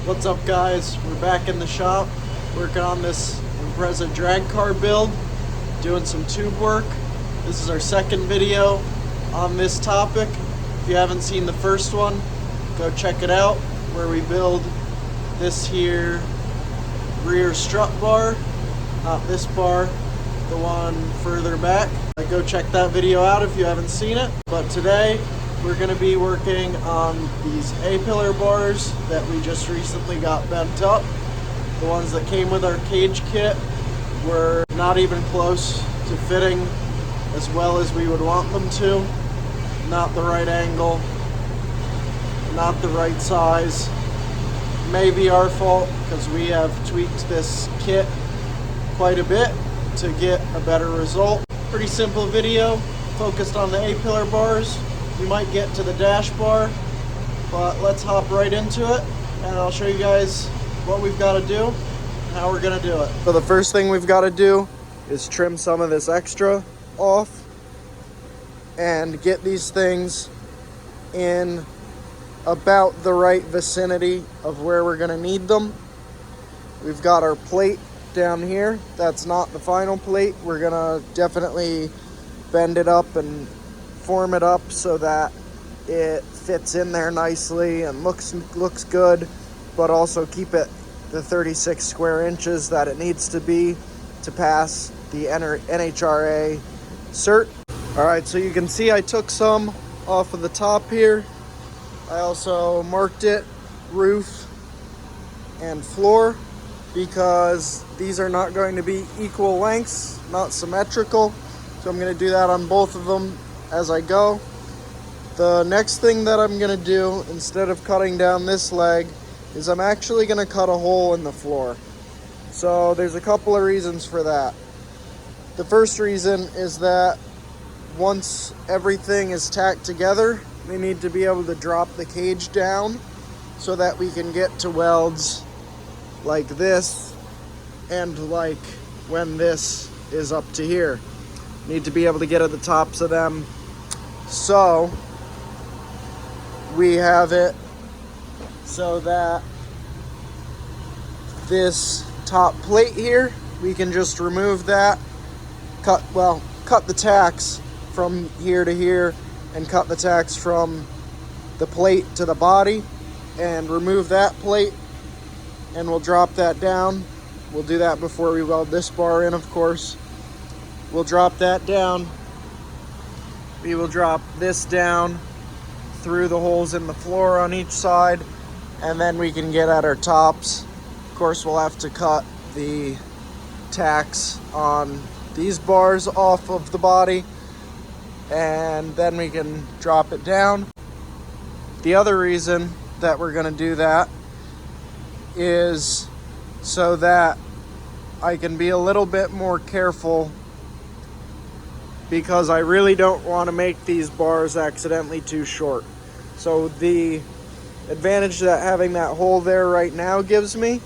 What's up, guys? We're back in the shop working on this Impreza drag car build, doing some tube work. This is our second video on this topic. If you haven't seen the first one, go check it out, where we build this here rear strut bar, not this bar, the one further back. Go check that video out if you haven't seen it. But today we're going to be working on these A-pillar bars that we just recently got bent up. The ones that came with our cage kit were not even close to fitting as well as we would want them to. Not the right angle, not the right size. Maybe our fault because we have tweaked this kit quite a bit to get a better result. Pretty simple video focused on the A-pillar bars. We might get to the dash bar, but let's hop right into it and I'll show you guys what we've got to do and how we're going to do it. So the first thing we've got to do is trim some of this extra off and get these things in about the right vicinity of where we're going to need them. We've got our plate down here. That's not the final plate. We're going to definitely bend it up and form it up so that it fits in there nicely and looks good, but also keep it the 36 square inches that it needs to be to pass the NHRA cert. All right, so you can see I took some off of the top here. I also marked it roof and floor because these are not going to be equal lengths, not symmetrical. So I'm going to do that on both of them as I go. The next thing that I'm going to do, instead of cutting down this leg, is I'm actually going to cut a hole in the floor. So there's a couple of reasons for that. The first reason is that once everything is tacked together, we need to be able to drop the cage down so that we can get to welds like this and like when this is up to here. Need to be able to get at the tops of them. So we have it so that this top plate here, we can just remove that, cut the tacks from here to here and cut the tacks from the plate to the body and remove that plate, and we'll drop that down. We'll do that before we weld this bar in, of course. We'll drop that down. We will drop this down through the holes in the floor on each side, and then we can get at our tops. Of course, we'll have to cut the tacks on these bars off of the body, and then we can drop it down. The other reason that we're going to do that is so that I can be a little bit more careful, because I really don't want to make these bars accidentally too short. So the advantage that having that hole there right now gives me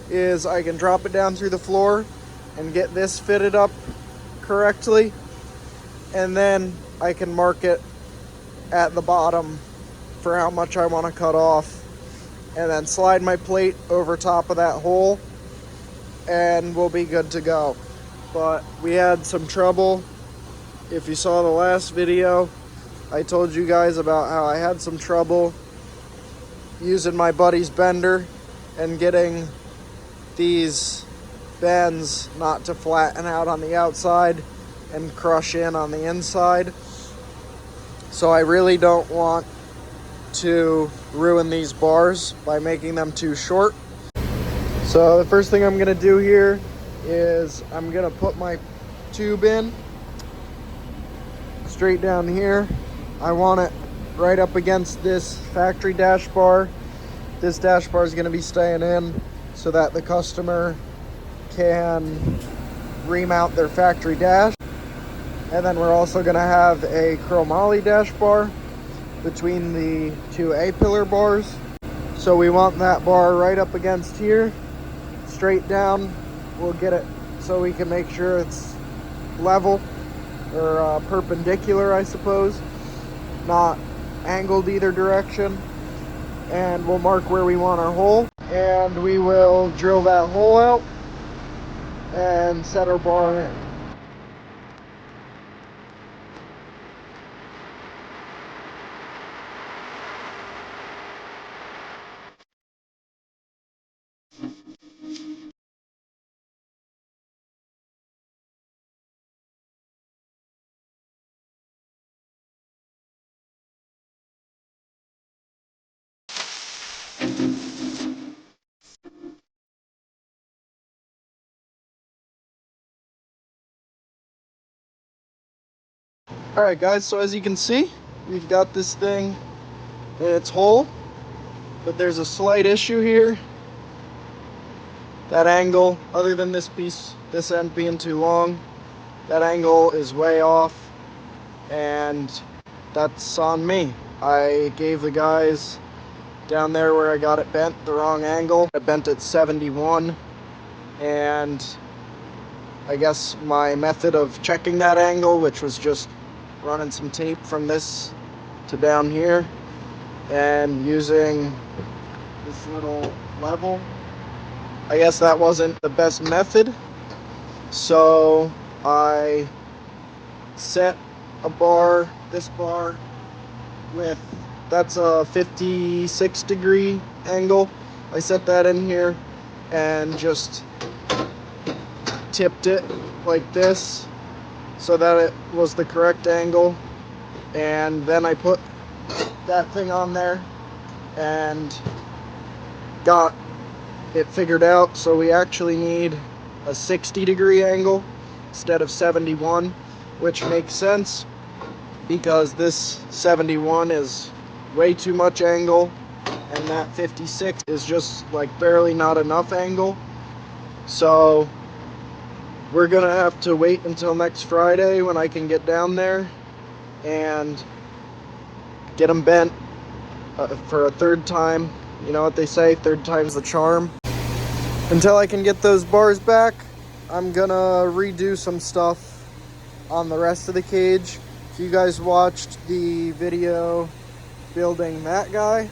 is I can drop it down through the floor and get this fitted up correctly, and then I can mark it at the bottom for how much I want to cut off, and then slide my plate over top of that hole and we'll be good to go. But we had some trouble. If you saw the last video, I told you guys about how I had some trouble using my buddy's bender and getting these bends not to flatten out on the outside and crush in on the inside. So I really don't want to ruin these bars by making them too short. So the first thing I'm going to do here is I'm going to put my tube in straight down here. I want it right up against this factory dash bar. This dash bar is going to be staying in so that the customer can remount their factory dash. And then we're also going to have a chromoly dash bar between the two A-pillar bars. So we want that bar right up against here, straight down. We'll get it so we can make sure it's level, or perpendicular, I suppose, not angled either direction. And we'll mark where we want our hole. and we will drill that hole out and set our bar in. Alright guys, so as you can see, we've got this thing in its hole, but there's a slight issue here. That angle, other than this piece, this end being too long, that angle is way off, and that's on me. I gave the guys down there where I got it bent the wrong angle. I bent it 71, and I guess my method of checking that angle, which was just running some tape from this to down here and using this little level, I guess that wasn't the best method. So I set a bar, this bar, with, that's a 56 degree angle. I set that in here and just tipped it like this so that it was the correct angle, and then I put that thing on there and got it figured out. So we actually need a 60 degree angle instead of 71, which makes sense because this 71 is way too much angle and that 56 is just like barely not enough angle. So we're gonna have to wait until next Friday when I can get down there and get them bent for a third time. You know what they say, third time's the charm. Until I can get those bars back, I'm gonna redo some stuff on the rest of the cage. If you guys watched the video building that guy,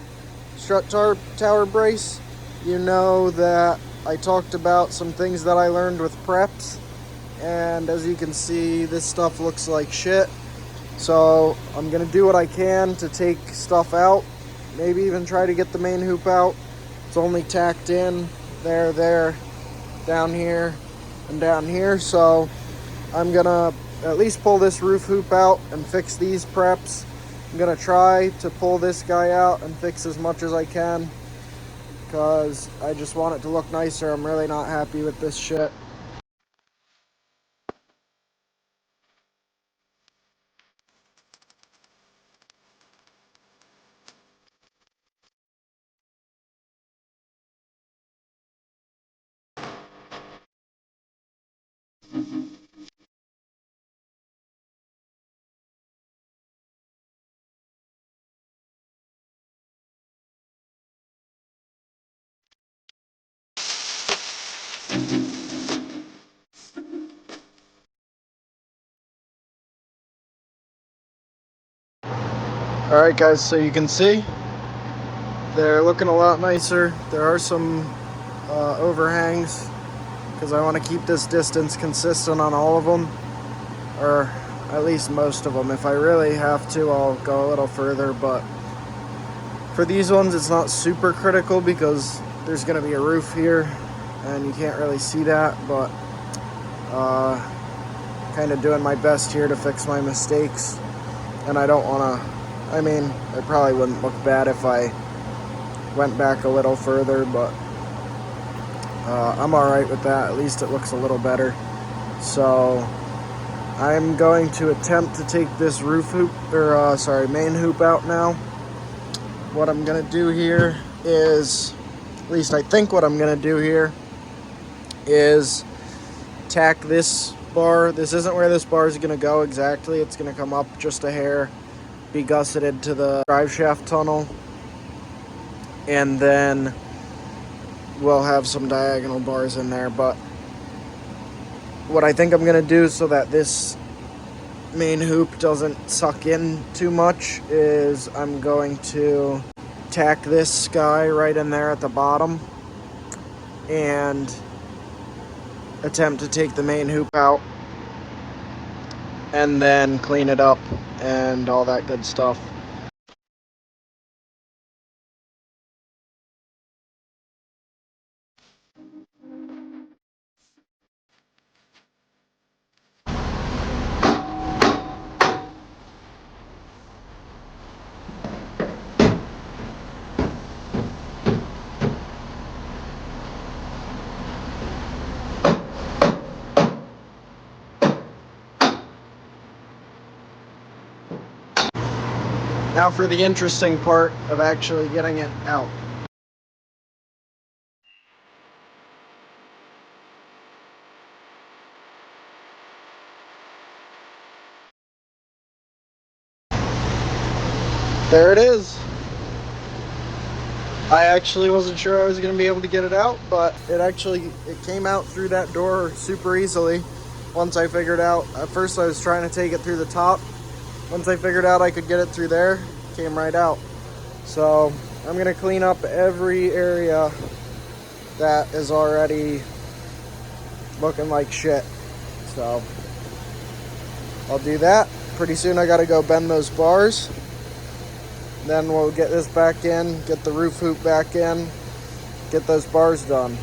strut tower brace, you know that I talked about some things that I learned with preps, and as you can see, this stuff looks like shit. So I'm gonna do what I can to take stuff out, maybe even try to get the main hoop out. It's only tacked in there, down here, and down here. So I'm gonna at least pull this roof hoop out and fix these preps. I'm gonna try to pull this guy out and fix as much as I can because I just want it to look nicer. I'm really not happy with this shit. Alright guys, so you can see they're looking a lot nicer. There are some overhangs because I want to keep this distance consistent on all of them, or at least most of them. If I really have to, I'll go a little further, but for these ones it's not super critical because there's going to be a roof here and you can't really see that, but kind of doing my best here to fix my mistakes. And I don't want to, I mean, it probably wouldn't look bad if I went back a little further, but I'm alright with that. At least it looks a little better. So I'm going to attempt to take this roof hoop, or main hoop out now. What I'm going to do here is, at least I think what I'm going to do here is tack this bar. This isn't where this bar is going to go exactly. It's going to come up just a hair, be gusseted to the drive shaft tunnel, and then we'll have some diagonal bars in there. But what I think I'm going to do so that this main hoop doesn't suck in too much is I'm going to tack this guy right in there at the bottom and attempt to take the main hoop out and then clean it up and all that good stuff. Now for the interesting part of actually getting it out. There it is. I actually wasn't sure I was going to be able to get it out, but it came out through that door super easily once I figured out. At first I was trying to take it through the top. Once I figured out I could get it through there, it came right out. So I'm going to clean up every area that is already looking like shit. So I'll do that. Pretty soon I got to go bend those bars. Then we'll get this back in, get the roof hoop back in, get those bars done.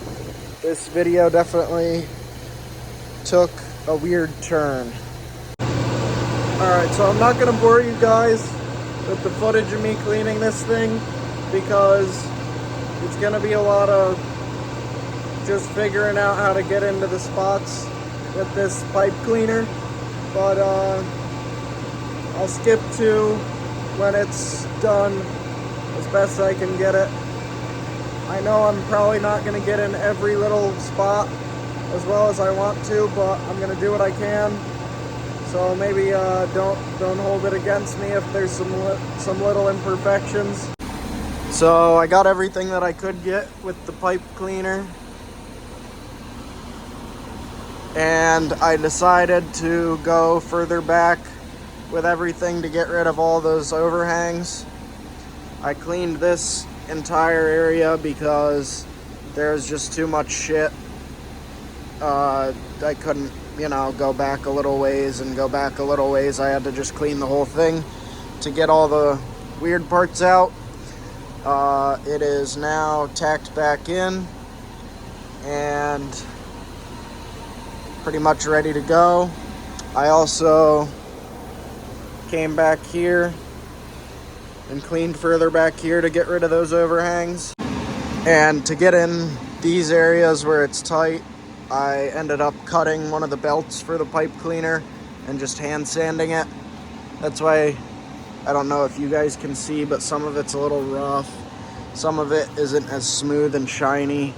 This video definitely took a weird turn. Alright, so I'm not going to bore you guys with the footage of me cleaning this thing because it's going to be a lot of just figuring out how to get into the spots with this pipe cleaner. But I'll skip to when it's done as best I can get it. I know I'm probably not going to get in every little spot as well as I want to, but I'm going to do what I can. So maybe don't hold it against me if there's some little imperfections. So I got everything that I could get with the pipe cleaner, and I decided to go further back with everything to get rid of all those overhangs. I cleaned this entire area because there's just too much shit. I couldn't, go back a little ways and go back a little ways. I had to just clean the whole thing to get all the weird parts out. It is now tacked back in and pretty much ready to go. I also came back here and cleaned further back here to get rid of those overhangs. And to get in these areas where it's tight, I ended up cutting one of the belts for the pipe cleaner and just hand sanding it. That's why, I don't know if you guys can see, but some of it's a little rough. Some of it isn't as smooth and shiny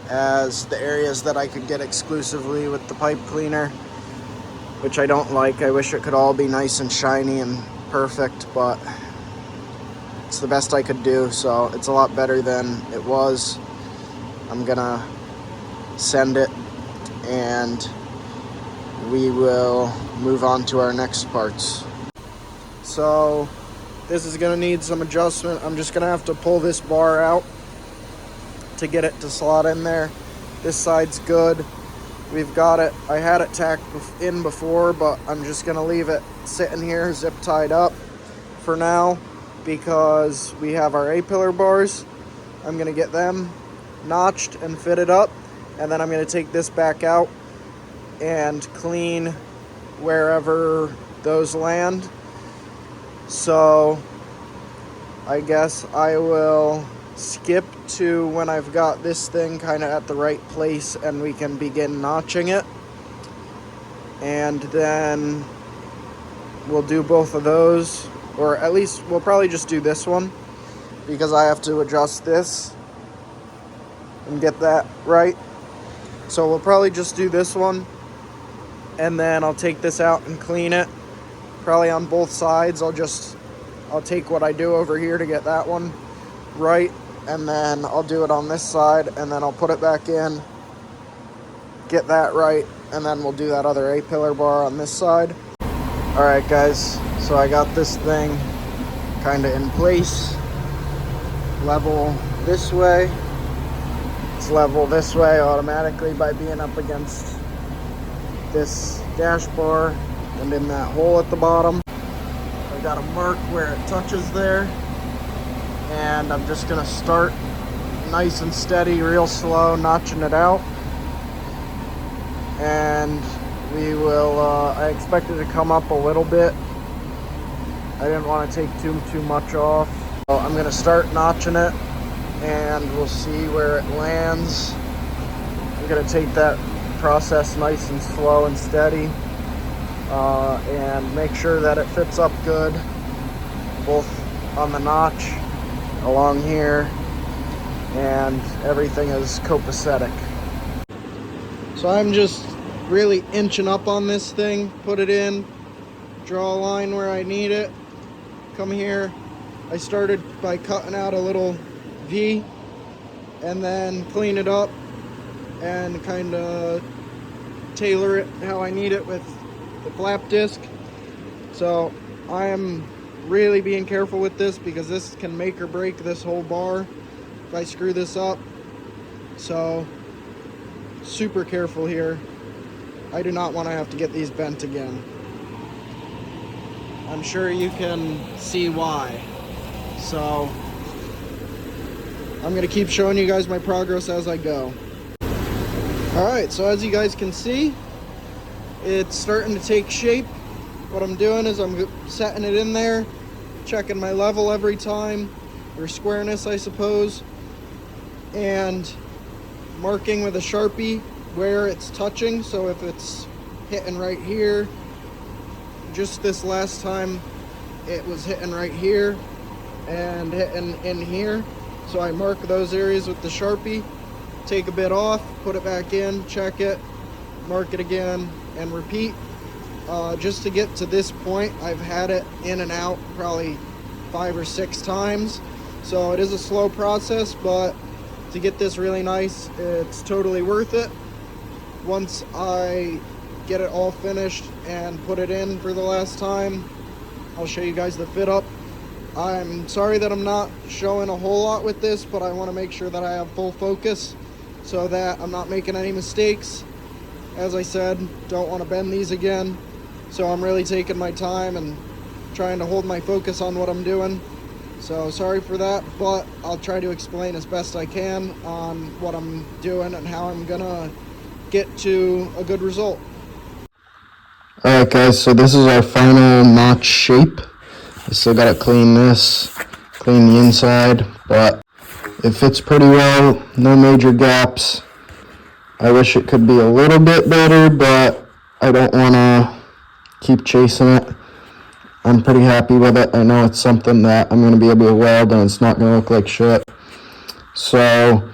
as the areas that I could get exclusively with the pipe cleaner, which I don't like. I wish it could all be nice and shiny and perfect, but it's the best I could do, so it's a lot better than it was. I'm gonna send it and we will move on to our next parts. So this is gonna need some adjustment. I'm just gonna have to pull this bar out to get it to slot in there. This side's good. We've got it. I had it tacked in before, but I'm just gonna leave it sitting here zip tied up for now because we have our A-pillar bars. I'm gonna get them notched and fitted up, and then I'm gonna take this back out and clean wherever those land. So I guess I will skip to when I've got this thing kind of at the right place and we can begin notching it, and then we'll do both of those, or at least we'll probably just do this one because I have to adjust this and get that right. So we'll probably just do this one, and then I'll take this out and clean it probably on both sides. I'll take what I do over here to get that one right, and then I'll do it on this side, and then I'll put it back in, get that right, and then we'll do that other A-pillar bar on this side. Alright guys, so I got this thing kind of in place, level this way. It's it's level this way automatically by being up against this dash bar and in that hole at the bottom. I got a mark where it touches there, and I'm just gonna start nice and steady, real slow, notching it out. And we will, I expect it to come up a little bit. I didn't want to take too much off. So I'm gonna start notching it and we'll see where it lands. I'm gonna take that process nice and slow and steady, and make sure that it fits up good, both on the notch along here, and everything is copacetic. So I'm just really inching up on this thing, put it in, draw a line where I need it, come here. I started by cutting out a little V and then clean it up and kind of tailor it how I need it with the flap disc. So I am really being careful with this because this can make or break this whole bar if I screw this up. So super careful here. I do not want to have to get these bent again. I'm sure you can see why. So I'm going to keep showing you guys my progress as I go. Alright, so as you guys can see, it's starting to take shape. What I'm doing is I'm setting it in there, checking my level every time, or squareness I suppose, and marking with a Sharpie where it's touching. So if it's hitting right here, just this last time it was hitting right here and hitting in here, so I mark those areas with the Sharpie, take a bit off, put it back in, check it, mark it again, and repeat. Just to get to this point, I've had it in and out probably 5 or 6 times, so it is a slow process, but to get this really nice, it's totally worth it. Once I get it all finished and put it in for the last time, I'll show you guys the fit up. I'm sorry that I'm not showing a whole lot with this, but I want to make sure that I have full focus so that I'm not making any mistakes. As I said, don't want to bend these again, so I'm really taking my time and trying to hold my focus on what I'm doing. So sorry for that, but I'll try to explain as best I can on what I'm doing and how I'm gonna get to a good result. Alright guys, so this is our final notch shape. I still gotta clean this, clean the inside, but it fits pretty well, no major gaps. I wish it could be a little bit better, but I don't wanna keep chasing it. I'm pretty happy with it. I know it's something that I'm gonna be able to weld and it's not gonna look like shit. So,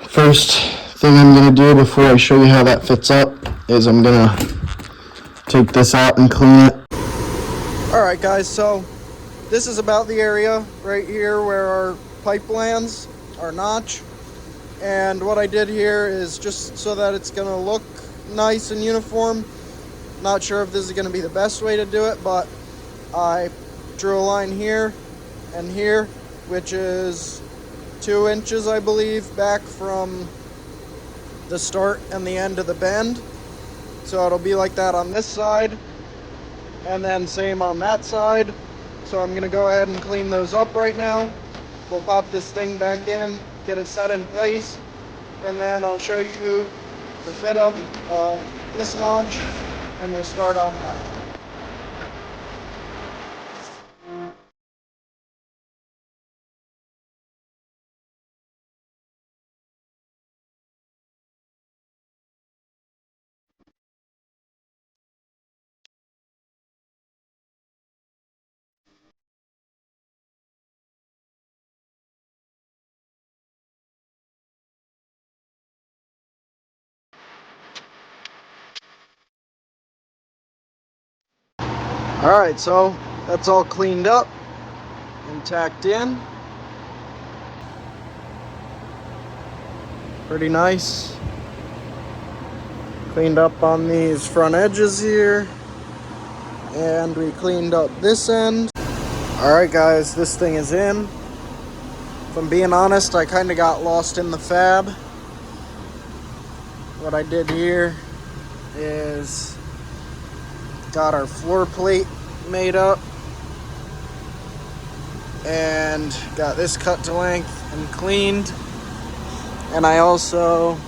first thing I'm gonna do before I show you how that fits up is I'm gonna take this out and clean it. Alright guys, so this is about the area right here where our pipe lands, our notch. And what I did here is just so that it's going to look nice and uniform. Not sure if this is going to be the best way to do it, but I drew a line here and here, which is 2 inches, I believe, back from the start and the end of the bend. So it'll be like that on this side, and then same on that side. So I'm gonna go ahead and clean those up right now. We'll pop this thing back in, get it set in place, and then I'll show you the fit of this notch, and we'll start on that. Alright, so that's all cleaned up and tacked in. Pretty nice. Cleaned up on these front edges here. And we cleaned up this end. Alright guys, this thing is in. If I'm being honest, I kind of got lost in the fab. What I did here is got our floor plate made up and got this cut to length and cleaned. And I also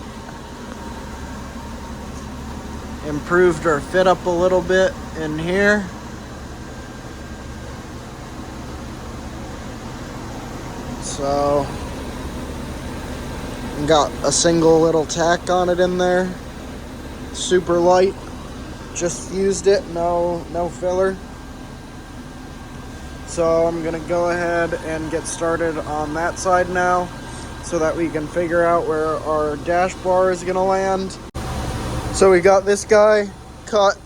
improved our fit up a little bit in here. So got a single little tack on it in there, super light, just fused it, no filler. So I'm gonna go ahead and get started on that side now so that we can figure out where our dash bar is gonna land. So we got this guy cut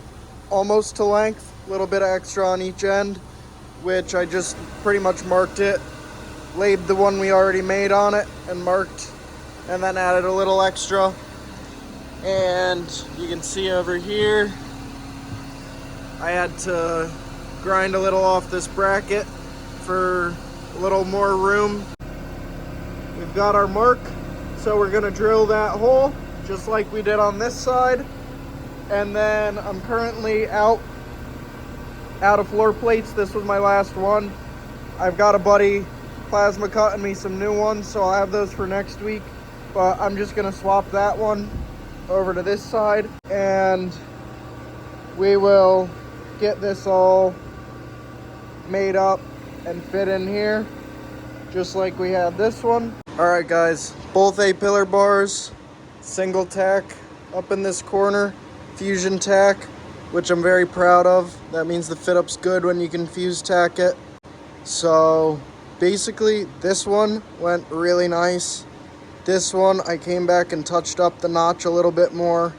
almost to length, a little bit of extra on each end, which I just pretty much marked it, laid the one we already made on it and marked, and then added a little extra. And you can see over here, I had to grind a little off this bracket for a little more room. We've got our mark, so we're gonna drill that hole just like we did on this side. And then I'm currently out of floor plates. This was my last one. I've got a buddy plasma cutting me some new ones, so I'll have those for next week. But I'm just gonna swap that one over to this side, and we will get this all made up and fit in here just like we had this one. All right guys, both A-pillar bars, single tack up in this corner, fusion tack, which I'm very proud of. That means the fit up's good when you can fuse tack it. So basically this one went really nice. This one I came back and touched up the notch a little bit more.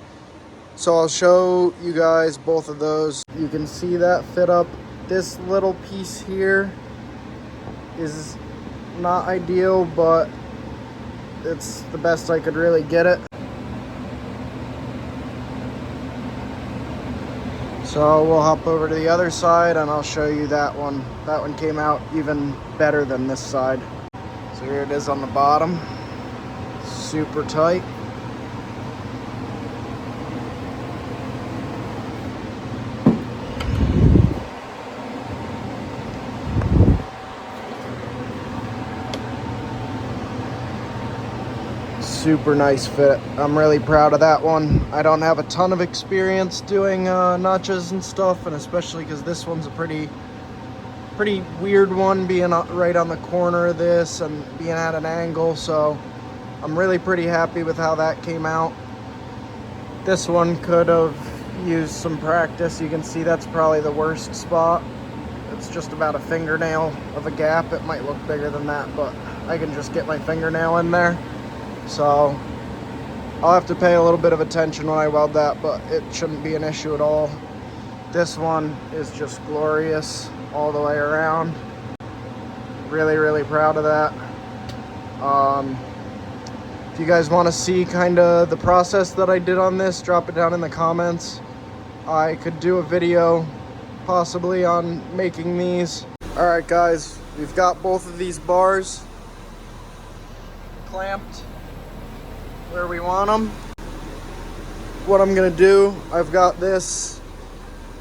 So I'll show you guys both of those. You can see that fit up. This little piece here is not ideal, but it's the best I could really get it. So we'll hop over to the other side and I'll show you that one. That one came out even better than this side. So here it is on the bottom. Super tight. Super nice fit. I'm really proud of that one. I don't have a ton of experience doing notches and stuff, and especially because this one's a pretty weird one, being right on the corner of this and being at an angle. So I'm really pretty happy with how that came out. This one could have used some practice. You can see that's probably the worst spot. It's just about a fingernail of a gap. It might look bigger than that, but I can just get my fingernail in there. So I'll have to pay a little bit of attention when I weld that, but it shouldn't be an issue at all. This one is just glorious all the way around. Really, really proud of that. If you guys want to see kind of the process that I did on this, drop it down in the comments. I could do a video possibly on making these. All right guys, we've got both of these bars clamped where we want them. What I'm gonna do, I've got this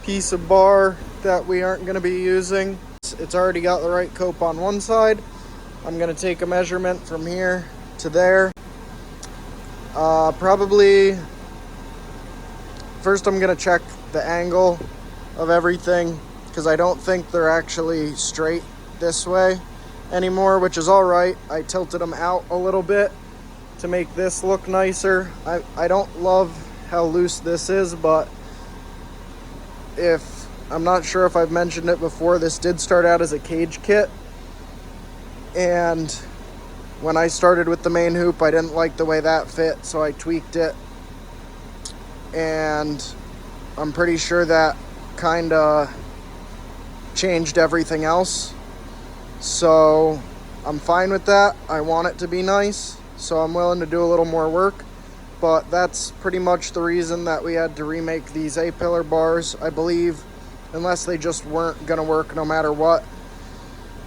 piece of bar that we aren't gonna be using. It's already got the right cope on one side. I'm gonna take a measurement from here to there. Probably first I'm gonna check the angle of everything, because I don't think they're actually straight this way anymore, which is all right. I tilted them out a little bit to make this look nicer. I don't love how loose this is, but I'm not sure if I've mentioned it before, this did start out as a cage kit, and when I started with the main hoop, I didn't like the way that fit, so I tweaked it, and I'm pretty sure that kind of changed everything else. So I'm fine with that. I want it to be nice, so I'm willing to do a little more work, but that's pretty much the reason that we had to remake these A-pillar bars, I believe, unless they just weren't gonna work no matter what.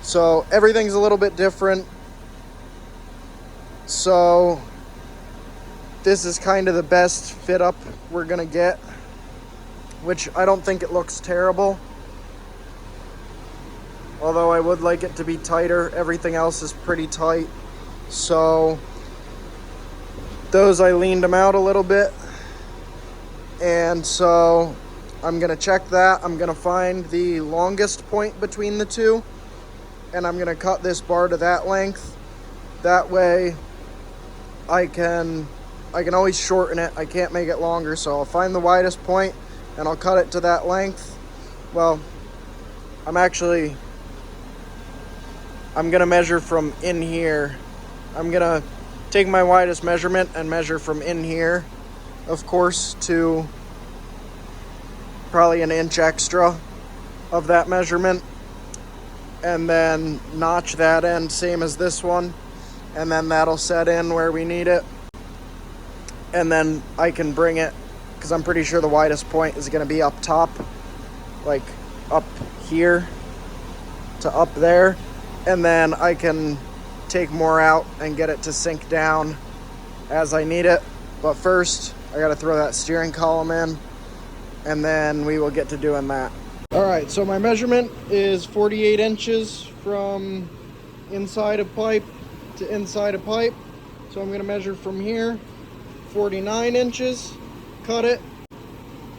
So everything's a little bit different. So this is kind of the best fit up we're gonna get, which I don't think it looks terrible. Although I would like it to be tighter. Everything else is pretty tight. So those, I leaned them out a little bit. And so I'm gonna check that. I'm gonna find the longest point between the two, and I'm gonna cut this bar to that length. That way I can always shorten it. I can't make it longer, so I'll find the widest point and I'll cut it to that length. Well, I'm gonna measure from in here. I'm gonna take my widest measurement and measure from in here, of course, to probably an inch extra of that measurement, and then notch that end same as this one, and then that'll set in where we need it. And then I can bring it, because I'm pretty sure the widest point is going to be up top, like up here to up there, and then I can take more out and get it to sink down as I need it. But first I got to throw that steering column in, and then we will get to doing that. All right, so my measurement is 48 inches from inside a pipe to inside a pipe. So I'm gonna measure from here, 49 inches, cut it,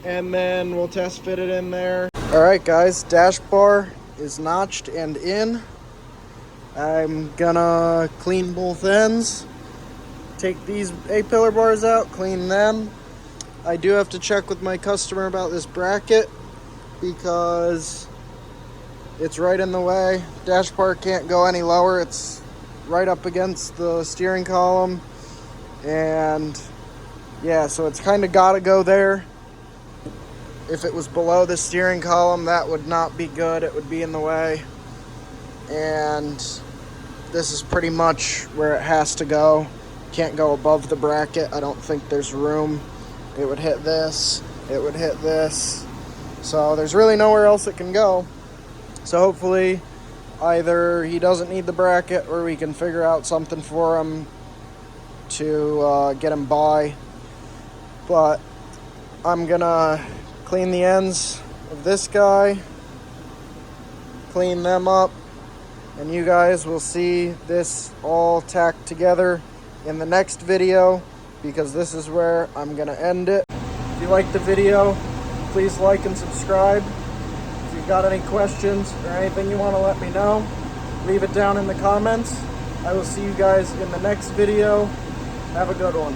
and then we'll test fit it in there. All right, guys, dash bar is notched and in. I'm gonna clean both ends, take these A-pillar bars out, clean them. I do have to check with my customer about this bracket because it's right in the way. Dash bar can't go any lower. It's right up against the steering column. And yeah, so it's kind of got to go there. If it was below the steering column, that would not be good. It would be in the way. And this is pretty much where it has to go. Can't go above the bracket. I don't think there's room. It would hit this. It would hit this. So there's really nowhere else it can go. So hopefully either he doesn't need the bracket or we can figure out something for him to get him by. But I'm gonna clean the ends of this guy, clean them up, and you guys will see this all tacked together in the next video, because this is where I'm gonna end it. If you liked the video, please like and subscribe. If you've got any questions or anything you want to let me know, leave it down in the comments. I will see you guys in the next video. Have a good one.